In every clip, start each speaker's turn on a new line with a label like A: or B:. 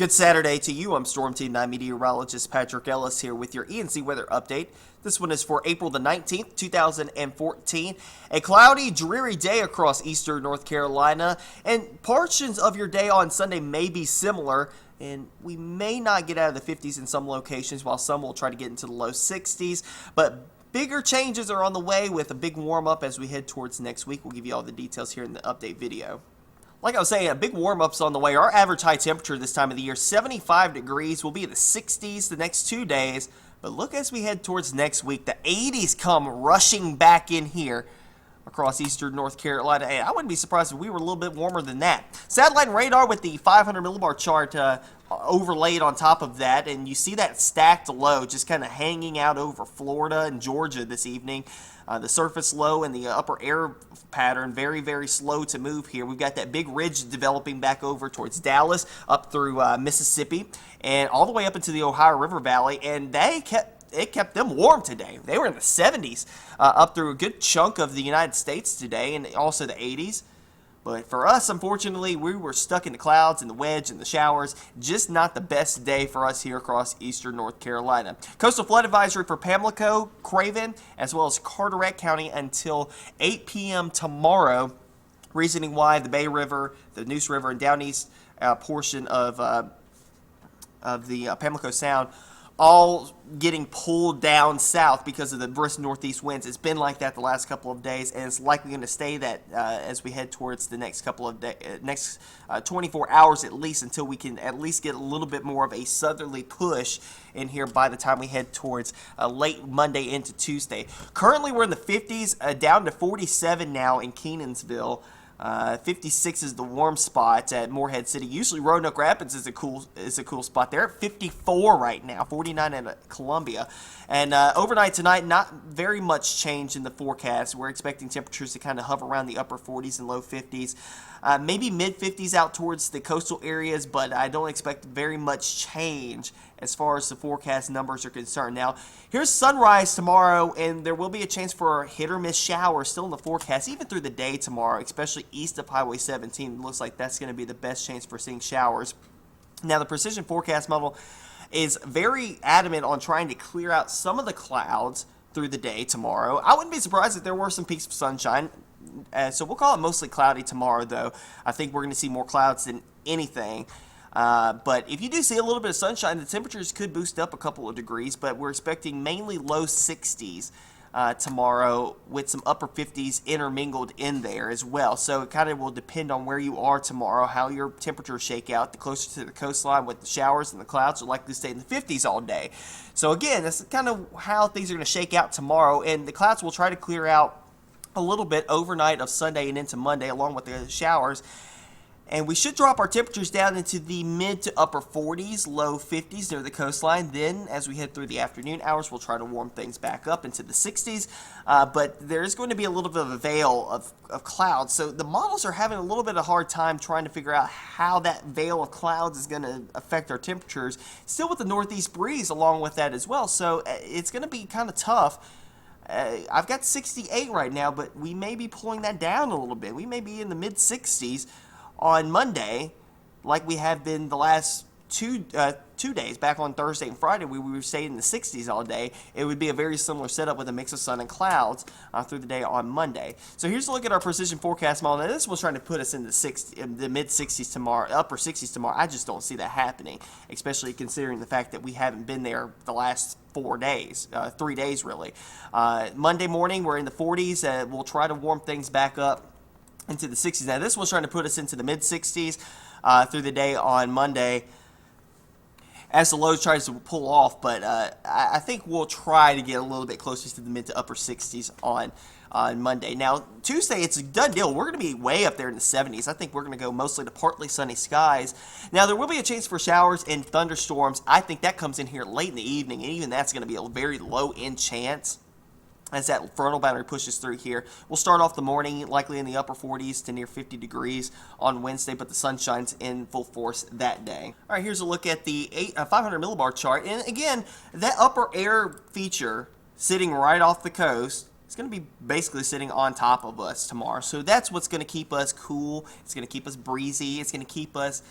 A: Good Saturday to you. I'm Storm Team 9 Meteorologist Patrick Ellis here with your ENC Weather Update. This one is for April the 19th, 2014. A cloudy, dreary day across eastern North Carolina, and portions of your day on Sunday may be similar, and we may not get out of the 50s in some locations, while some will try to get into the low 60s, but bigger changes are on the way with a big warm-up as we head towards next week. We'll give you all the details here in the update video. Like I was saying, a big warm-up's on the way. Our average high temperature this time of the year, 75 degrees. We'll be in the 60s the next 2 days. But look, as we head towards next week, the 80s come rushing back in here across eastern North Carolina. And I wouldn't be surprised if we were a little bit warmer than that. Satellite and radar with the 500 millibar chart overlaid on top of that. And you see that stacked low just kind of hanging out over Florida and Georgia this evening. The surface low and the upper air pattern very, very slow to move here. We've got that big ridge developing back over towards Dallas, up through Mississippi, and all the way up into the Ohio River Valley, and it kept them warm today. They were in the 70s up through a good chunk of the United States today, and also the 80s. But for us, unfortunately, we were stuck in the clouds and the wedge and the showers. Just not the best day for us here across eastern North Carolina. Coastal flood advisory for Pamlico, Craven, as well as Carteret County until 8 p.m. tomorrow. Reasoning why the Bay River, the Neuse River, and down east portion of the Pamlico Sound all getting pulled down south because of the brisk northeast winds. It's been like that the last couple of days, and it's likely going to stay that as we head towards the next couple of next 24 hours at least, until we can at least get a little bit more of a southerly push in here by the time we head towards late Monday into Tuesday. Currently, we're in the 50s, down to 47 now in Kenansville. 56 is the warm spot at Morehead City. Usually Roanoke Rapids is a cool spot. They're at 54 right now, 49 at Columbia. And overnight tonight, not very much change in the forecast. We're expecting temperatures to kind of hover around the upper 40s and low 50s. Maybe mid-50s out towards the coastal areas, but I don't expect very much change as far as the forecast numbers are concerned. Now, here's sunrise tomorrow, and there will be a chance for hit-or-miss showers still in the forecast, even through the day tomorrow, especially east of Highway 17. It looks like that's going to be the best chance for seeing showers. Now, the precision forecast model is very adamant on trying to clear out some of the clouds through the day tomorrow. I wouldn't be surprised if there were some peaks of sunshine. So we'll call it mostly cloudy tomorrow, though. I think we're going to see more clouds than anything. But if you do see a little bit of sunshine, the temperatures could boost up a couple of degrees, but we're expecting mainly low 60s tomorrow with some upper 50s intermingled in there as well. So it kind of will depend on where you are tomorrow, how your temperatures shake out. The closer to the coastline with the showers and the clouds are likely to stay in the 50s all day. So again, that's kind of how things are going to shake out tomorrow, and the clouds will try to clear out a little bit overnight of Sunday and into Monday along with the showers. And we should drop our temperatures down into the mid to upper 40s, low 50s near the coastline. Then, as we head through the afternoon hours, we'll try to warm things back up into the 60s. But there's going to be a little bit of a veil of clouds. So the models are having a little bit of a hard time trying to figure out how that veil of clouds is going to affect our temperatures. Still with the northeast breeze along with that as well. So it's going to be kind of tough. I've got 68 right now, but we may be pulling that down a little bit. We may be in the mid 60s on Monday, like we have been the last two days. Back on Thursday and Friday, we were staying in the 60s all day. It would be a very similar setup with a mix of sun and clouds through the day on Monday. So here's a look at our precision forecast model. Now, this was trying to put us in the mid 60s tomorrow, upper 60s tomorrow. I just don't see that happening, especially considering the fact that we haven't been there the last 4 days, 3 days really. Monday morning, we're in the 40s. We'll try to warm things back up into the 60s. Now, this was trying to put us into the mid 60s through the day on Monday as the low tries to pull off, but I think we'll try to get a little bit closer to the mid to upper 60s on Monday. Now, Tuesday, it's a done deal. We're going to be way up there in the 70s. I think we're going to go mostly to partly sunny skies. Now, there will be a chance for showers and thunderstorms. I think that comes in here late in the evening, and even that's going to be a very low-end chance as that frontal boundary pushes through here. We'll start off the morning likely in the upper 40s to near 50 degrees on Wednesday, but the sun shines in full force that day. All right, here's a look at the 500 millibar chart. And again, that upper air feature sitting right off the coast, it's going to be basically sitting on top of us tomorrow. So that's what's going to keep us cool. It's going to keep us breezy. It's going to keep us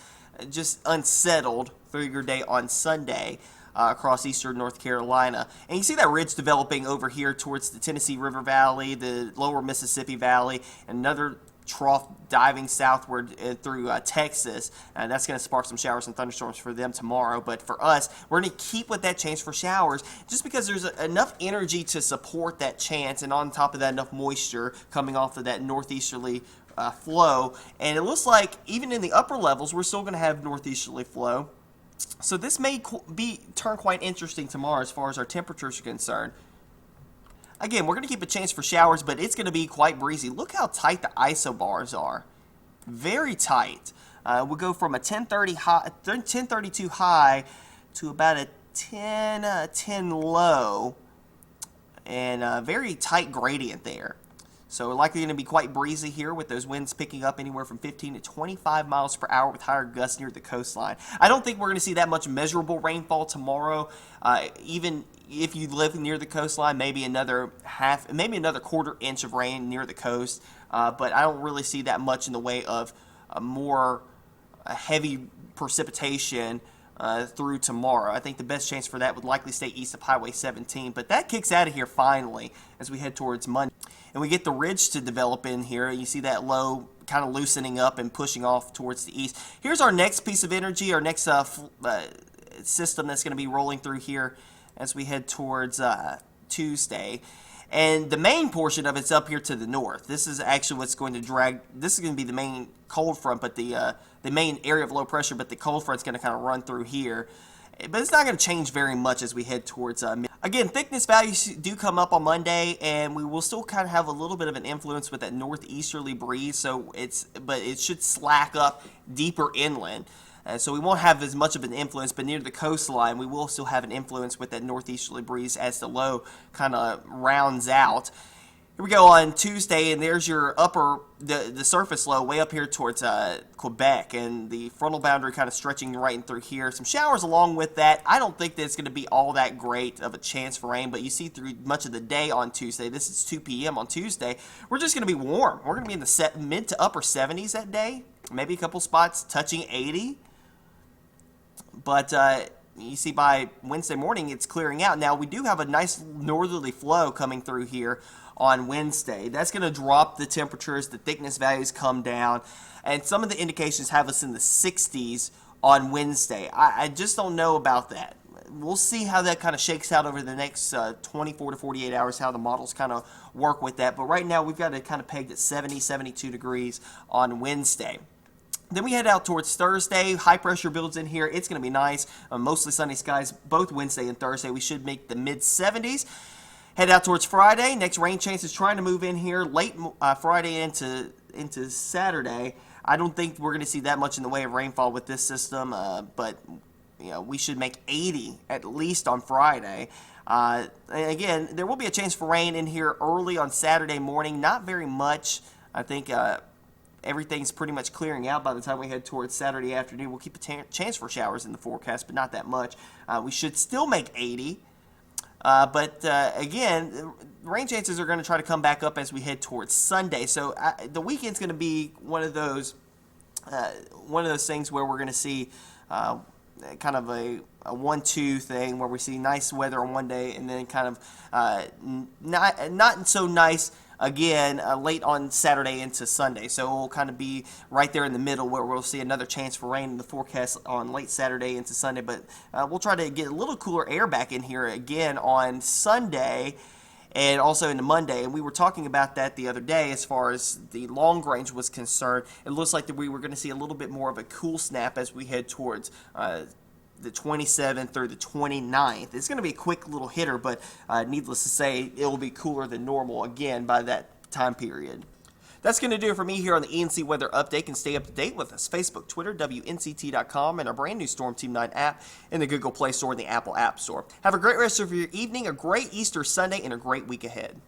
A: just unsettled through your day on Sunday across eastern North Carolina. And you see that ridge developing over here towards the Tennessee River Valley, the lower Mississippi Valley, and another trough diving southward through Texas, and that's going to spark some showers and thunderstorms for them tomorrow. But for us, we're going to keep with that chance for showers just because there's enough energy to support that chance, and on top of that, enough moisture coming off of that northeasterly flow. And it looks like even in the upper levels, we're still going to have northeasterly flow. So this may turn quite interesting tomorrow as far as our temperatures are concerned. Again, we're going to keep a chance for showers, but it's going to be quite breezy. Look how tight the isobars are. Very tight. We'll go from a 1032 high to about a 10 low, and a very tight gradient there. So likely going to be quite breezy here with those winds picking up anywhere from 15 to 25 miles per hour with higher gusts near the coastline. I don't think we're going to see that much measurable rainfall tomorrow. Even if you live near the coastline, maybe another quarter inch of rain near the coast. But I don't really see that much in the way of more heavy precipitation through tomorrow. I think the best chance for that would likely stay east of Highway 17, but that kicks out of here finally as we head towards Monday. And we get the ridge to develop in here. You see that low kind of loosening up and pushing off towards the east. Here's our next piece of energy, our next system that's going to be rolling through here as we head towards Tuesday. And the main portion of it's up here to the north. This is actually what's going to this is going to be the main cold front, but the main area of low pressure, but the cold front's going to kind of run through here. But it's not going to change very much as we head towards again, thickness values do come up on Monday, and we will still kind of have a little bit of an influence with that northeasterly breeze. But it should slack up deeper inland. So we won't have as much of an influence, but near the coastline, we will still have an influence with that northeasterly breeze as the low kind of rounds out. Here we go on Tuesday, and there's your the surface low way up here towards Quebec, and the frontal boundary kind of stretching right in through here. Some showers along with that. I don't think that it's going to be all that great of a chance for rain, but you see through much of the day on Tuesday. This is 2 p.m. on Tuesday. We're just going to be warm. We're going to be in the mid to upper 70s that day, maybe a couple spots touching 80. But you see by Wednesday morning, it's clearing out. Now, we do have a nice northerly flow coming through here on Wednesday. That's going to drop the temperatures, the thickness values come down, and some of the indications have us in the 60s on Wednesday. I just don't know about that. We'll see how that kind of shakes out over the next 24 to 48 hours, how the models kind of work with that. But right now, we've got it kind of pegged at 70, 72 degrees on Wednesday. Then we head out towards Thursday. High pressure builds in here. It's going to be nice. Mostly sunny skies both Wednesday and Thursday. We should make the mid-70s. Head out towards Friday. Next rain chance is trying to move in here late Friday into Saturday. I don't think we're going to see that much in the way of rainfall with this system, but we should make 80 at least on Friday. And again, there will be a chance for rain in here early on Saturday morning. Not very much. I think everything's pretty much clearing out by the time we head towards Saturday afternoon. We'll keep a chance for showers in the forecast, but not that much. We should still make 80. But again, rain chances are going to try to come back up as we head towards Sunday. So the weekend's going to be one of those things where we're going to see kind of a 1-2 thing where we see nice weather on one day and then kind of not so nice again late on Saturday into Sunday. So we'll kind of be right there in the middle where we'll see another chance for rain in the forecast on late Saturday into Sunday. But we'll try to get a little cooler air back in here again on Sunday and also into Monday. And we were talking about that the other day as far as the long range was concerned. It looks like that we were going to see a little bit more of a cool snap as we head towards the 27th or the 29th. It's going to be a quick little hitter, but needless to say, it will be cooler than normal again by that time period. That's going to do it for me here on the ENC Weather Update. You can stay up to date with us. Facebook, Twitter, WNCT.com, and our brand new Storm Team 9 app in the Google Play Store and the Apple App Store. Have a great rest of your evening, a great Easter Sunday, and a great week ahead.